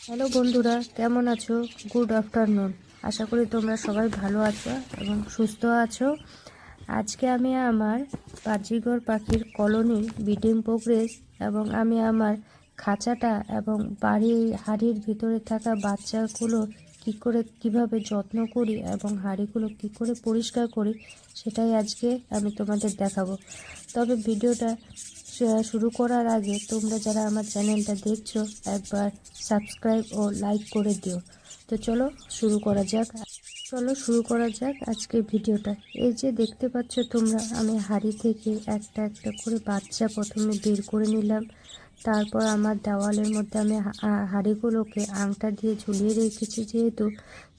Hello বন্ধুরা, কেমন আছো? Good afternoon. আশা করি তোমরা সবাই ভালো আছো এবং সুস্থ আছো। আজকে আমি আমার বাজিঘর পাখির কলোনির ব্রিডিং প্রোগ্রেস এবং আমি আমার খাঁচাটা এবং হাড়ির ভিতরে থাকা বাচ্চাগুলো কিভাবে যত্ন করি এবং হাঁড়িগুলো কি করে পরিষ্কার করি সেটাই আজকে আমি তোমাদের দেখাবো। তবে ভিডিওটা শুরু করার আগে তোমরা যারা আমার চ্যানেলটা দেখছো একবার সাবস্ক্রাইব ও লাইক করে দিও। তো শুরু করা যাক আজকের ভিডিওটা। এই যে দেখতে পাচ্ছ তোমরা, আমি হাঁড়ি থেকে একটা একটা করে বাচ্চা প্রথমে বের করে নিলাম। তারপর আমার দেওয়ালের মধ্যে আমি হাঁড়িগুলোকে আংটা দিয়ে ঝুলিয়ে রেখেছি যেহেতু,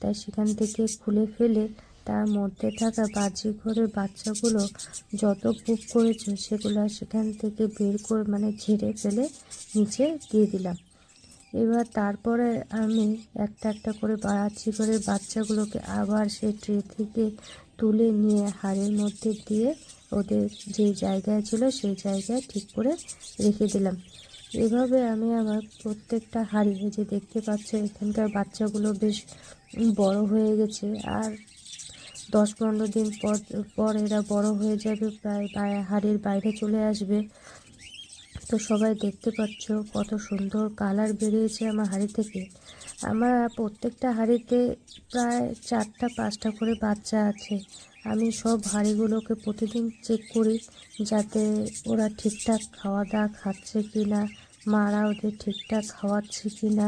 তাই সেখান থেকে খুলে ফেলে তার মধ্যে থাকা বাজিঘরের বাচ্চাগুলো যত পুপ করেছে সেগুলো সেখান থেকে বের করে ঝেড়ে ফেলে নিচে দিয়ে দিলাম। এবার তারপরে আমি একটা একটা করে বাজিঘরের বাচ্চাগুলোকে আবার সেই ট্রে থেকে তুলে নিয়ে হাঁড়ির মধ্যে দিয়ে ওদের যে জায়গায় ছিল সেই জায়গায় ঠিক করে রেখে দিলাম। এভাবে আমি আমার প্রত্যেকটা হাঁড়ি, যে দেখতে পাচ্ছ এখানকার বাচ্চাগুলো বেশ বড় হয়ে গেছে, আর 10-15 দিন পর এরা বড় হয়ে যাবে, প্রায় হাঁড়ির বাইরে চলে আসবে। তো সবাই দেখতে পাচ্ছ কত সুন্দর কালার বেরিয়েছে আমার হাঁড়ি থেকে। আমার প্রত্যেকটা হাঁড়িতে প্রায় 4টা-5টা করে বাচ্চা আছে। আমি সব হাঁড়িগুলোকে প্রতিদিন চেক করি যাতে ওরা ঠিকঠাক খাওয়া দাওয়া খাচ্ছে কি না, মারা ওদের ঠিকঠাক খাওয়াচ্ছে কি না,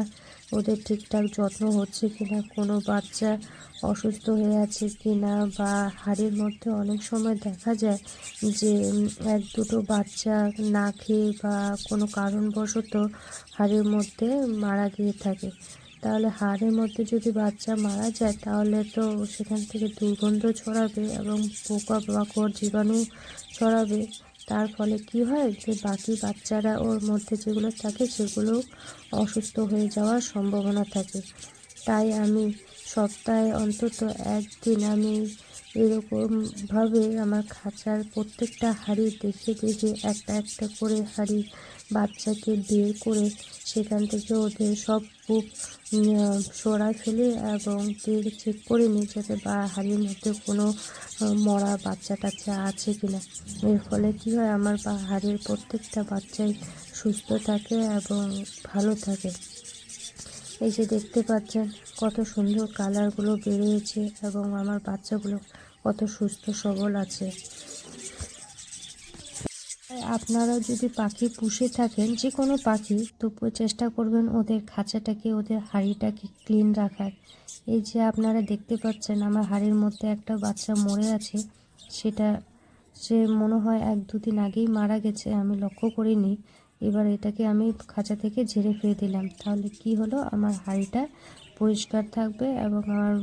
ওদের ঠিকঠাক যত্ন হচ্ছে কি না, কোনো বাচ্চা অসুস্থ হয়ে আছে কি না, বা হাড়ির মধ্যে অনেক সময় দেখা যায় যে 1-2টো বাচ্চা না খেয়ে বা কোনো কারণবশত হাড়ির মধ্যে মারা গিয়ে থাকে। তাহলে হাড়ের মধ্যে যদি বাচ্চা মারা যায় তাহলে তো সেখান থেকে দুর্গন্ধ ছড়াবে এবং পোকামাকড় জীবাণু ছড়াবে। তার ফলে কি হয় যে বাকি বাচ্চারা ওর মধ্যে যেগুলো থাকে সেগুলো অসুস্থ হয়ে যাওয়ার সম্ভাবনা থাকে। তাই আমি সপ্তাহে অন্তত একদিন আমি এরকমভাবে আমার খাঁচার প্রত্যেকটা হাঁড়ি দেখে দেখে একটা একটা করে হাঁড়ির বাচ্চাকে বের করে সেখান থেকে ওদের সব কূপ সরায় ফেলে এবং চেক করে নিই যাতে হাঁড়ির মধ্যে কোনো মরা বাচ্চা টাচ্চা আছে কিনা। এর ফলে কী হয়, আমার হাঁড়ির প্রত্যেকটা বাচ্চাই সুস্থ থাকে এবং ভালো থাকে। এই যে দেখতে পাচ্ছেন কত সুন্দর কালারগুলো বেরিয়েছে এবং আমার বাচ্চাগুলো কত সুস্থ সবল আছে। আপনারা যদি পাখি পুষে থাকেন, যে কোনো পাখি, তবুও চেষ্টা করবেন ওদের খাঁচাটাকে, ওদের হাঁড়িটাকে ক্লিন রাখার। এই যে আপনারা দেখতে পাচ্ছেন আমার হাঁড়ির মধ্যে একটা বাচ্চা মরে আছে, সে মনে হয় 1-2 দিন আগেই মারা গেছে, আমি লক্ষ্য করিনি। এবার এটাকে আমি খাঁচা থেকে ঝেড়ে ফেলে দিলাম। তাহলে কি হলো, আমার হাঁড়িটা পরিষ্কার থাকবে এবং আমার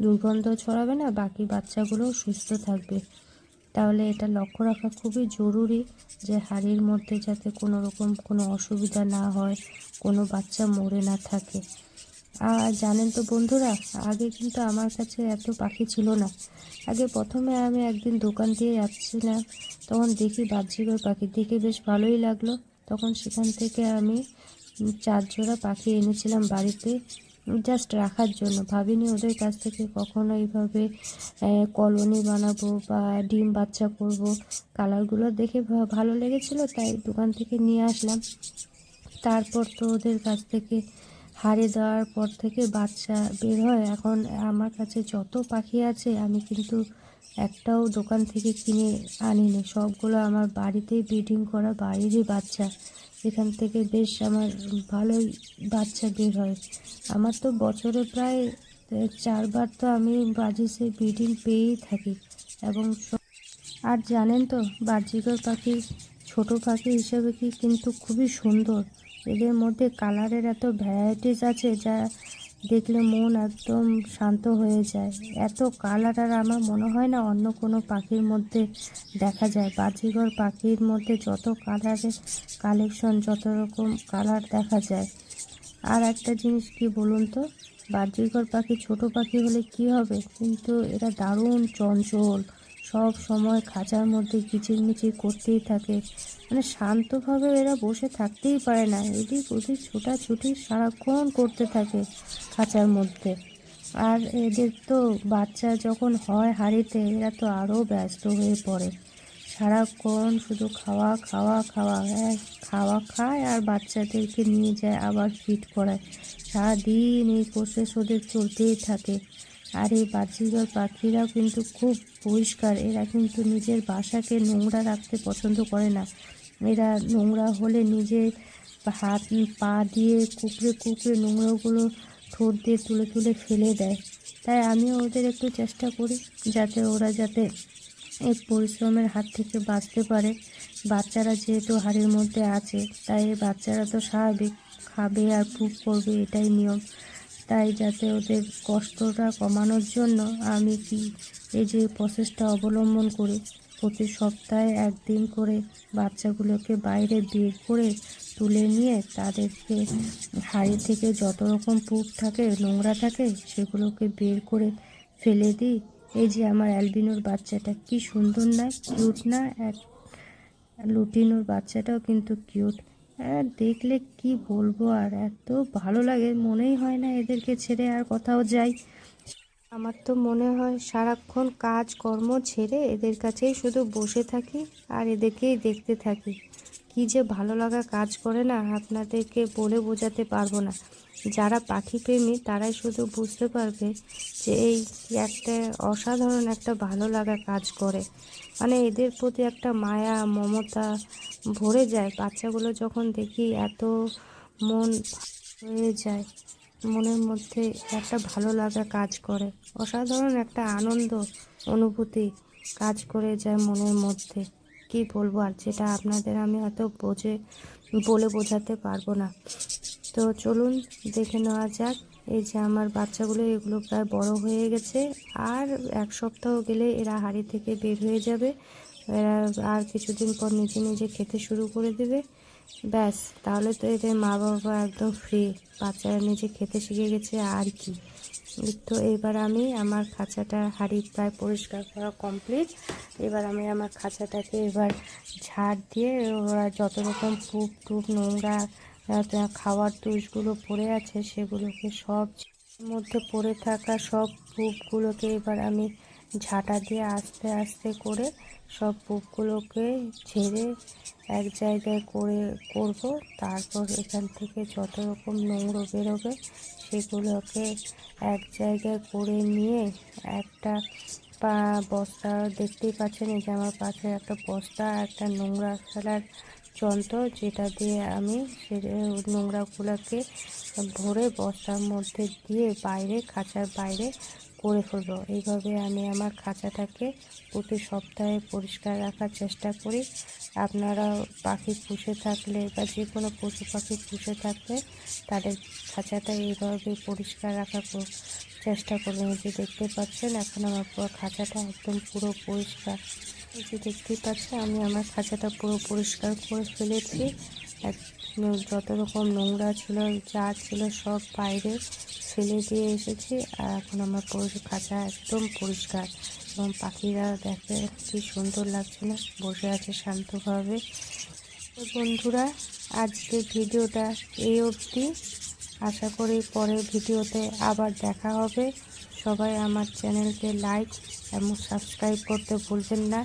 দুর্গন্ধ ছড়াবে না, বাকি বাচ্চাগুলোও সুস্থ থাকবে। তাহলে এটা লক্ষ্য রাখা খুবই জরুরি যে হাঁড়ির মধ্যে যাতে কোনো রকম কোনো অসুবিধা না হয়, কোনো বাচ্চা মরে না থাকে। আর জানেন তো বন্ধুরা, আগে কিন্তু আমার কাছে এত পাখি ছিল না। আগে প্রথমে আমি একদিন দোকান দিয়ে যাচ্ছিলাম, তখন দেখি বাজিঘর পাখি, দেখে বেশ ভালোই লাগলো। তখন সেখান থেকে আমি 4 জোড়া পাখি এনেছিলাম বাড়িতে, জাস্ট রাখার জন্য। ভাবিনি ওদের কাছ থেকে কখনো এইভাবে কলোনি বানাবো বা ডিম বাচ্চা করব। কালারগুলো দেখে ভালো লেগেছিলো, তাই দোকান থেকে নিয়ে আসলাম। তারপর তো ওদের কাছ থেকে হারিয়ে দেওয়ার পর থেকে বাচ্চা বের হয়। এখন আমার কাছে যত পাখি আছে আমি কিন্তু একটাও দোকান থেকে কিনে আনিনি, সবগুলো আমার বাড়িতেই ব্রিডিং করা বাড়িরই বাচ্চা। এখান থেকে বেশ আমার ভালোই বাচ্চা বের হয়। আমার তো বছরে প্রায় 4বার তো আমি বাজিসে ব্রিডিং পেয়েই থাকি। এবং আর জানেন তো, বাজিঘর পাখি ছোট পাখি হিসেবে কিন্তু খুবই সুন্দর। এদের মধ্যে কালারের এত ভ্যারাইটিস আছে যা দেখলে মন একদম শান্ত হয়ে যায়। এত কালার আর আমার মনে হয় না অন্য কোনো পাখির মধ্যে দেখা যায়। বাজিঘর পাখির মধ্যে যত কালারের কালেকশন, যত রকম কালার দেখা যায়। আর একটা জিনিস কি বলুন তো, বাজিঘর পাখি ছোট পাখি হলে কি হবে, কিন্তু এরা দারুণ চঞ্চল, সব সময় খাঁচার মধ্যে কিচিরমিচির করতেই থাকে, মানে শান্তভাবে এরা বসে থাকতেই পারে না, এদিক ওদিক ছোটাছুটি সারাক্ষণ করতে থাকে খাঁচার মধ্যে। আর এদের তো বাচ্চা যখন হয় হাঁড়িতে, এরা তো আরও ব্যস্ত হয়ে পড়ে, সারাক্ষণ শুধু খাওয়া খাওয়া খাওয়া, খাওয়া খায় আর বাচ্চাদেরকে নিয়ে যায় আবার ফিড করায়। সারাদিন এই প্রসেস ওদের চলতেই থাকে। আর এই বাজিঘর পাখিরাও কিন্তু খুব পরিষ্কার, এরা কিন্তু নিজের বাসাকে নোংরা রাখতে পছন্দ করে না। এরা নোংরা হলে নিজে হাত পা দিয়ে কুকড়ে কুকড়ে নোংরাগুলো ঠোঁট দিয়ে তুলে তুলে ফেলে দেয়। তাই আমিও ওদের একটু চেষ্টা করি যাতে ওরা এই পরিশ্রমের হাত থেকে বাঁচতে পারে। বাচ্চারা যেহেতু হাড়ির মধ্যে আছে, তাই এই বাচ্চারা তো স্বাভাবিক খাবে আর পুপ করবে, এটাই নিয়ম। তাই যাতে ওদের কষ্টটা কমানোর জন্য আমি এই যে প্রসেসটা অবলম্বন করি, প্রতি সপ্তাহে একদিন করে বাচ্চাগুলোকে বাইরে বের করে তুলে নিয়ে তাদেরকে হাঁড়ি থেকে যত রকম পুপ থাকে, নোংরা থাকে, সেগুলোকে বের করে ফেলে দিই। এই যে আমার অ্যালবিনোর বাচ্চাটা কি সুন্দর না, কিউট না? লুটিনোর বাচ্চাটাও কিন্তু কিউট। দেখলে কি বলবো, আর এত ভালো লাগে, মনেই হয় না এদেরকে ছেড়ে আর কোথাও যাই। আমার তো মনে হয় সারাক্ষণ কাজকর্ম ছেড়ে এদের কাছেই শুধু বসে থাকি আর এদেরকেই দেখতে থাকি। কি যে ভালো লাগা কাজ করে না, আপনাদেরকে বলে বোঝাতে পারবো না। যারা পাখি প্রেমী তারাই শুধু বুঝতে পারবে যে এই একটা অসাধারণ একটা ভালো লাগা কাজ করে। মানে এদের প্রতি একটা মায়া মমতা ভরে যায়। বাচ্চাগুলো যখন দেখি এত মন হয়ে যায়, মনের মধ্যে একটা ভালো লাগা কাজ করে, অসাধারণ একটা আনন্দ অনুভূতি কাজ করে যায় মনের মধ্যে। কি বলবো আর, যেটা আপনাদের আমি হয়তো বলে বোঝাতে পারবো না। তো চলুন দেখে নেওয়া যাক। এই যে আমার বাচ্চাগুলো, এগুলো প্রায় বড় হয়ে গেছে, আর এক সপ্তাহ গেলে এরা হাঁড়ি থেকে বের হয়ে যাবে। এরা আর কিছুদিন পর নিজে নিজে খেতে শুরু করে দেবে। ব্যাস, তাহলে তো এদের মা বাবা একদম ফ্রি, বাচ্চারা নিজে খেতে শিখে গেছে আর কি। তো এবার আমি আমার খাঁচাটা হাঁড়ি প্রায় পরিষ্কার করা কমপ্লিট। এবার আমি আমার খাঁচাটাকে ঝাড় দিয়ে ওরা যত রকম পুপ টুপ নোংরা খাওয়ার তুষগুলো পড়ে আছে, সেগুলোকে সব মধ্যে পড়ে থাকা সব পুপগুলোকে এবার আমি ঝাঁটা দিয়ে আস্তে আস্তে করে সব পুপগুলোকে ঝেড়ে এক জায়গায় করব। তারপর এখান থেকে যত রকম নোংরা বেরোবে সেগুলোকে এক জায়গায় করে নিয়ে একটা বস্তা, দেখতেই পাচ্ছেন এই যে আমার পাশে একটা বস্তা, একটা নোংরা ফেলার যন্ত্র, যেটা দিয়ে আমি সে নোংরাগুলোকে ভরে বস্তার মধ্যে দিয়ে খাঁচার বাইরে করে ফেলবো। এইভাবে আমি আমার খাঁচাটাকে প্রতি সপ্তাহে পরিষ্কার রাখার চেষ্টা করি। আপনারা পাখি পুষে থাকলে বা যে কোনো পশু পাখি পুষে থাকলে তাদের খাঁচাটা এইভাবে পরিষ্কার রাখার চেষ্টা করবেন। এই যে দেখতে পাচ্ছেন এখন আমার পুরো খাঁচাটা একদম পুরো পরিষ্কার। এই যে দেখতেই পাচ্ছেন আমি আমার খাঁচাটা পুরো পরিষ্কার করে ফেলেছি। যত রকম নোংরা ছিল যা ছিল সব বাইরে ফেলে দিয়ে এসেছি, আর এখন আমার পুরো খাঁচা একদম পরিষ্কার এবং পাখিরা দেখে কি সুন্দর লাগছে না, বসে আছে শান্তভাবে। তো বন্ধুরা, আজকের ভিডিওটা এই অবধি। আশা করি পরের ভিডিওতে আবার দেখা হবে। সবাই আমার চ্যানেলকে লাইক এবং সাবস্ক্রাইব করতে ভুলবেন না।